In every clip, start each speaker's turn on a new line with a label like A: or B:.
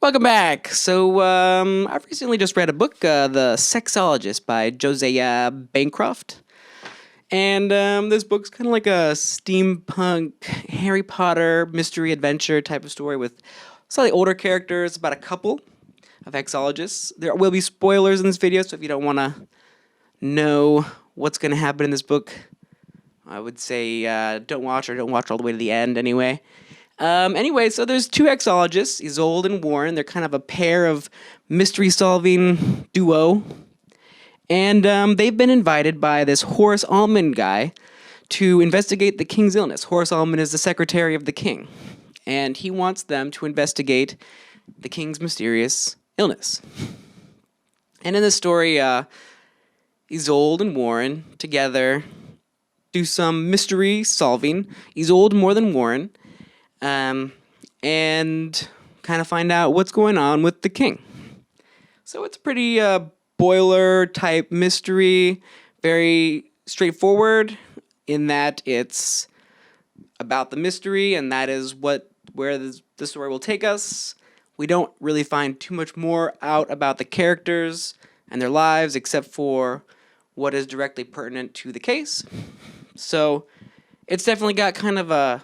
A: Welcome back. I've recently just read a book, The Sexologist by Josiah Bancroft. And this book's kind of like a steampunk Harry Potter mystery adventure type of story with slightly older characters, about a couple of hexologists. There will be spoilers in this video, so if you don't want to know what's going to happen in this book, I would say don't watch all the way to the end anyway. So there's two hexologists, Isolde and Warren. They're kind of a pair of mystery-solving duo. And they've been invited by this Horace Almond guy to investigate the king's illness. Horace Almond is the secretary of the king. And he wants them to investigate the king's mysterious illness. And in this story, Isolde and Warren together do some mystery solving. Isolde more than Warren. And kind of find out what's going on with the king. So it's pretty boiler type mystery, very straightforward in that it's about the mystery, and that is where the story will take us. We don't really find too much more out about the characters and their lives except for what is directly pertinent to the case. So it's definitely got kind of a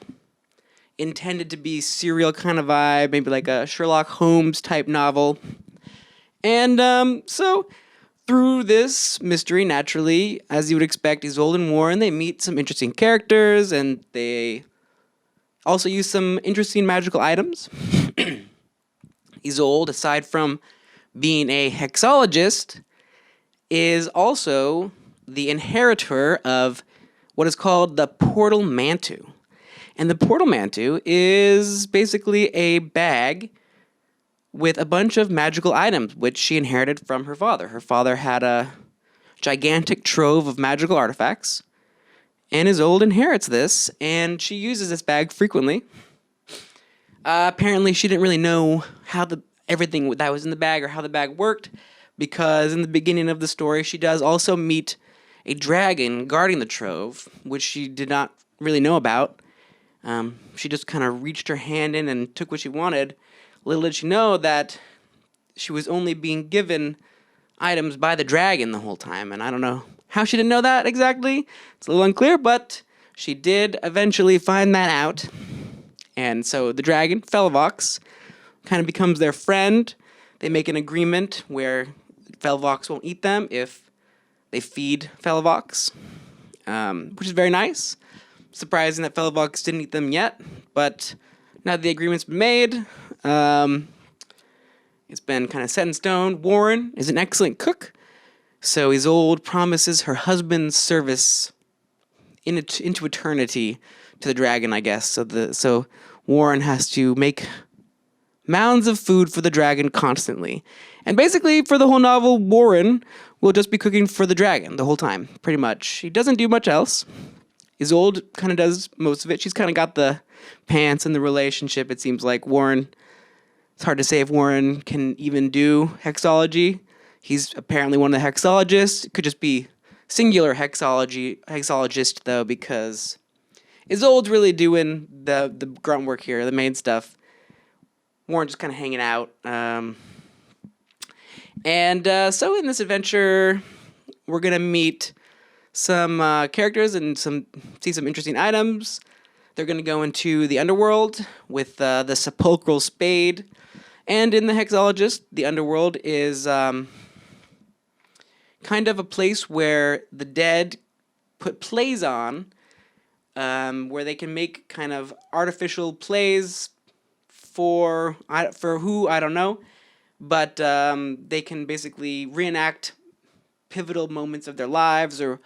A: intended to be serial kind of vibe, maybe like a Sherlock Holmes type novel. And so through this mystery, naturally, as you would expect, Isolde and Warren, they meet some interesting characters, and they also use some interesting magical items. Isolde, aside from being a hexologist, is also the inheritor of what is called the Portal Mantu. And the Portal Mantu is basically a bag with a bunch of magical items, which she inherited from her father. Her father had a gigantic trove of magical artifacts, and Isolde inherits this, and she uses this bag frequently. Apparently, she didn't really know how everything that was in the bag or how the bag worked, because in the beginning of the story, she does also meet a dragon guarding the trove, which she did not really know about. She just kind of reached her hand in and took what she wanted. Little did she know that she was only being given items by the dragon the whole time. And I don't know how she didn't know that exactly. It's a little unclear, but she did eventually find that out. And so the dragon, Felvox, kind of becomes their friend. They make an agreement where Felvox won't eat them if they feed Felvox, which is very nice. Surprising that Felvox didn't eat them yet, but now that the agreement's been made, it's been kind of set in stone. Warren is an excellent cook, so Isolde promises her husband's service into eternity to the dragon, I guess. So Warren has to make mounds of food for the dragon constantly. And basically, for the whole novel, Warren will just be cooking for the dragon the whole time, pretty much. He doesn't do much else. Isolde kind of does most of it. She's kind of got the pants in the relationship, it seems like. Warren, it's hard to say if Warren can even do hexology. He's apparently one of the hexologists. It could just be singular hexologist, though, because Isolde's really doing the grunt work here, the main stuff. Warren's just kind of hanging out. So in this adventure, we're going to meet some characters and see some interesting items. They're going to go into the underworld with the sepulchral spade. And in the Hexologist, the underworld is kind of a place where the dead put plays on, where they can make kind of artificial plays for who, I don't know. But they can basically reenact pivotal moments of their lives or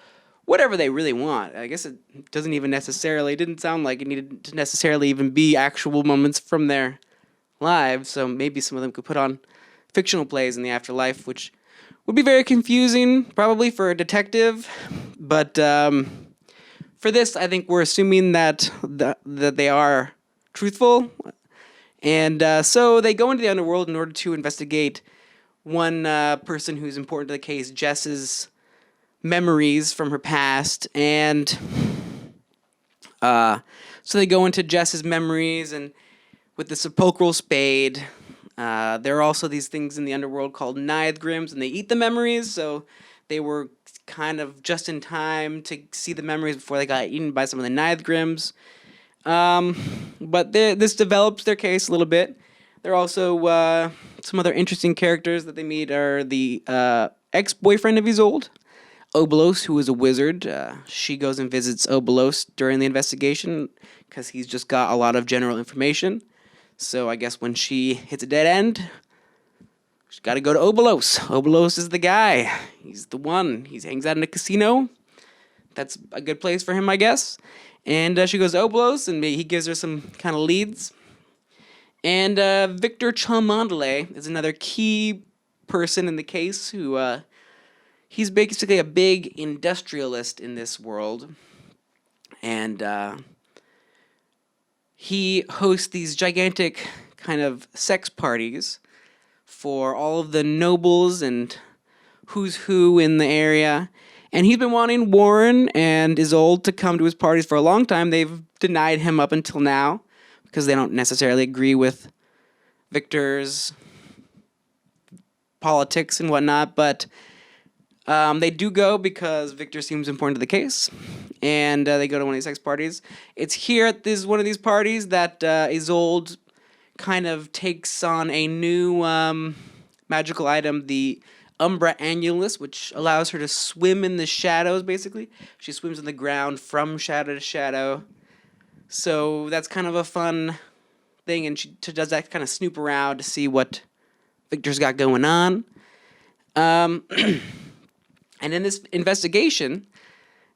A: whatever they really want. I guess it didn't sound like it needed to necessarily even be actual moments from their lives, so maybe some of them could put on fictional plays in the afterlife, which would be very confusing, probably for a detective, but for this, I think we're assuming that they are truthful, and so they go into the underworld in order to investigate one person who's important to the case, Jess's memories from her past, and so they go into Jess's memories, and with the sepulchral spade, There are also these things in the underworld called Nidgrims, and they eat the memories, so they were kind of just in time to see the memories before they got eaten by some of the Nidgrims. But this develops their case a little bit. There are also some other interesting characters that they meet are the ex-boyfriend of Isolde, Obolos, who is a wizard. She goes and visits Obolos during the investigation because he's just got a lot of general information. So I guess when she hits a dead end, she's got to go to Obolos. Obolos is the guy. He's the one. He hangs out in a casino. That's a good place for him, I guess. And she goes to Obolos, and he gives her some kind of leads. And Victor Cholmondeley is another key person in the case who he's basically a big industrialist in this world. And he hosts these gigantic kind of sex parties for all of the nobles and who's who in the area. And he's been wanting Warren and Isolde to come to his parties for a long time. They've denied him up until now because they don't necessarily agree with Victor's politics and whatnot. But they do go because Victor seems important to the case. And they go to one of these sex parties. It's here at one of these parties that Isolde kind of takes on a new magical item, the Umbra Annulus, which allows her to swim in the shadows, basically. She swims in the ground from shadow to shadow. So that's kind of a fun thing, and she does that kind of snoop around to see what Victor's got going on. And in this investigation,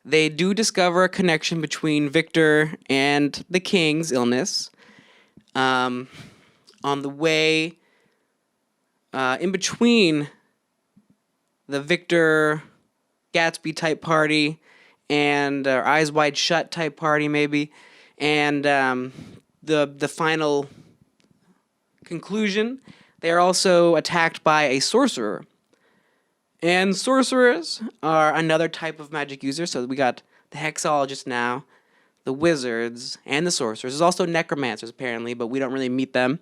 A: they do discover a connection between Victor and the king's illness. On the way in between the Victor Gatsby type party and Eyes Wide Shut type party, maybe, and the final conclusion, they are also attacked by a sorcerer. And sorcerers are another type of magic user. So we got the hexologists now, the wizards, and the sorcerers. There's also necromancers, apparently, but we don't really meet them.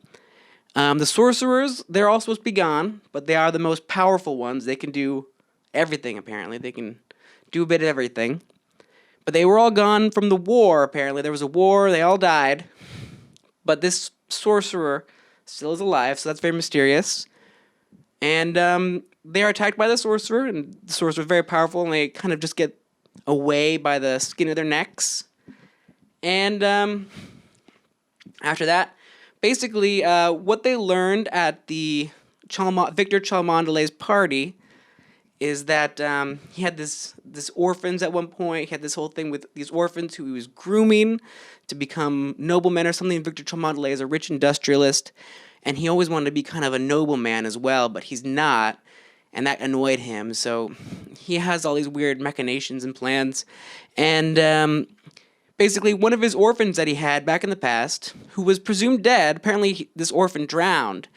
A: The sorcerers, they're all supposed to be gone, but they are the most powerful ones. They can do everything, apparently. They can do a bit of everything. But they were all gone from the war, apparently. There was a war, they all died. But this sorcerer still is alive, so that's very mysterious. And they are attacked by the sorcerer, and the sorcerer is very powerful, and they kind of just get away by the skin of their necks. And after that, basically, what they learned at the Victor Cholmondeley's party is that he had this orphans at one point. He had this whole thing with these orphans who he was grooming to become noblemen or something. Victor Cholmondeley is a rich industrialist, and he always wanted to be kind of a nobleman as well, but he's not, and that annoyed him. So he has all these weird machinations and plans, and basically, one of his orphans that he had back in the past, who was presumed dead, apparently this orphan drowned.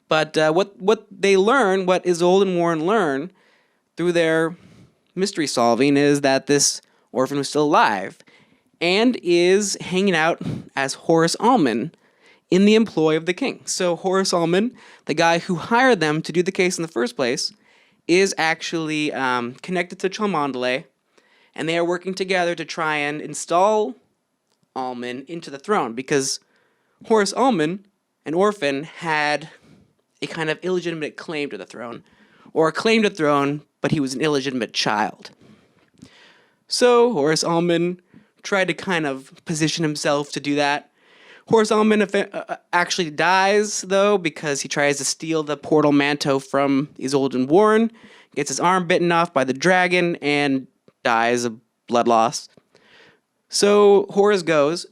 A: But what they learn, what Isolde and Warren learn through their mystery solving, is that this orphan was still alive and is hanging out as Horace Allman in the employ of the king. So Horace Allman, the guy who hired them to do the case in the first place, is actually connected to Cholmondeley, and they are working together to try and install Allman into the throne, because Horace Allman, an orphan, had a kind of illegitimate claim to the throne, or a claim to the throne, but he was an illegitimate child. So Horace Allman tried to kind of position himself to do that. Horace Allman actually dies, though, because he tries to steal the portal manto from Isolde and Warren, gets his arm bitten off by the dragon, and dies of blood loss. So Horace goes,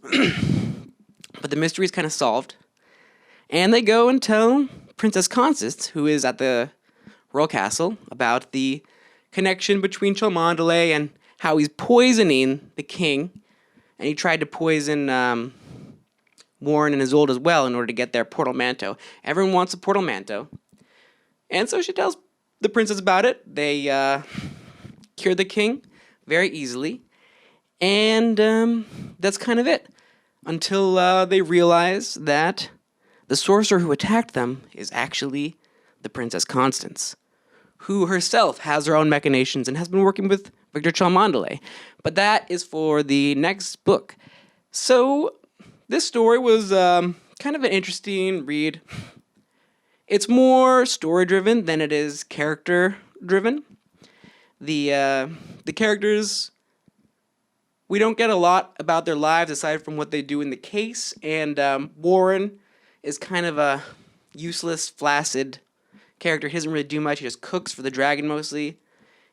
A: but the mystery is kind of solved, and they go and tell Princess Constance, who is at the royal castle, about the connection between Cholmondeley and how he's poisoning the king, and he tried to poison Warren and Isolde as well in order to get their portal manto. Everyone wants a portal manto, and so she tells the princess about it. They cure the king very easily, and that's kind of it, until they realize that the the sorcerer who attacked them is actually the Princess Constance, who herself has her own machinations and has been working with Victor Cholmondeley. But that is for the next book. So this story was kind of an interesting read. It's more story-driven than it is character-driven. The characters, we don't get a lot about their lives aside from what they do in the case, and Warren is kind of a useless, flaccid character. He doesn't really do much. He just cooks for the dragon mostly.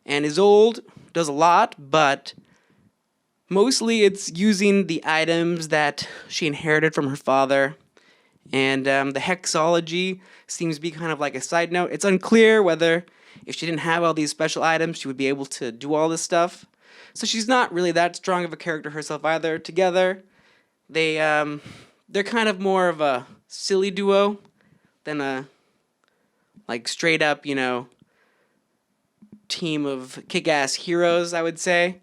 A: And Isolde does a lot, but mostly it's using the items that she inherited from her father. And the Hexology seems to be kind of like a side note. It's unclear whether if she didn't have all these special items, she would be able to do all this stuff. So she's not really that strong of a character herself either. Together, they're kind of more of a silly duo than a like straight up, team of kick-ass heroes, I would say.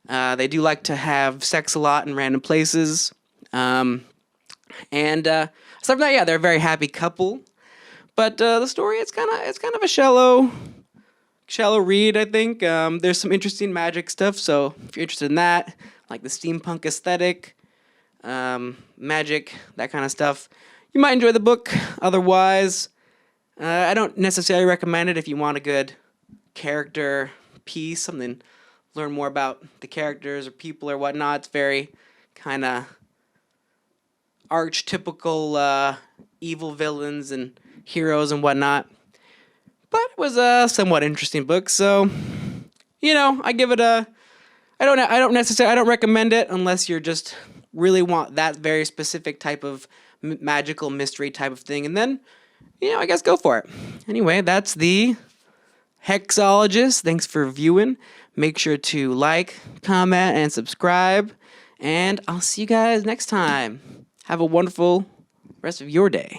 A: They do like to have sex a lot in random places. And aside from that, yeah, they're a very happy couple. But the story, it's kind of a shallow read, I think. There's some interesting magic stuff, so if you're interested in that, like the steampunk aesthetic, magic, that kind of stuff, you might enjoy the book. Otherwise, I don't necessarily recommend it if you want a good character piece, something learn more about the characters or people or whatnot. It's very kind of archetypical evil villains and heroes and whatnot. But it was a somewhat interesting book, so I give it a. I don't recommend it unless you're just really want that very specific type of magical mystery type of thing, and then I guess go for it. Anyway, that's the Hexologists. Thanks for viewing. Make sure to like, comment, and subscribe, and I'll see you guys next time. Have a wonderful rest of your day.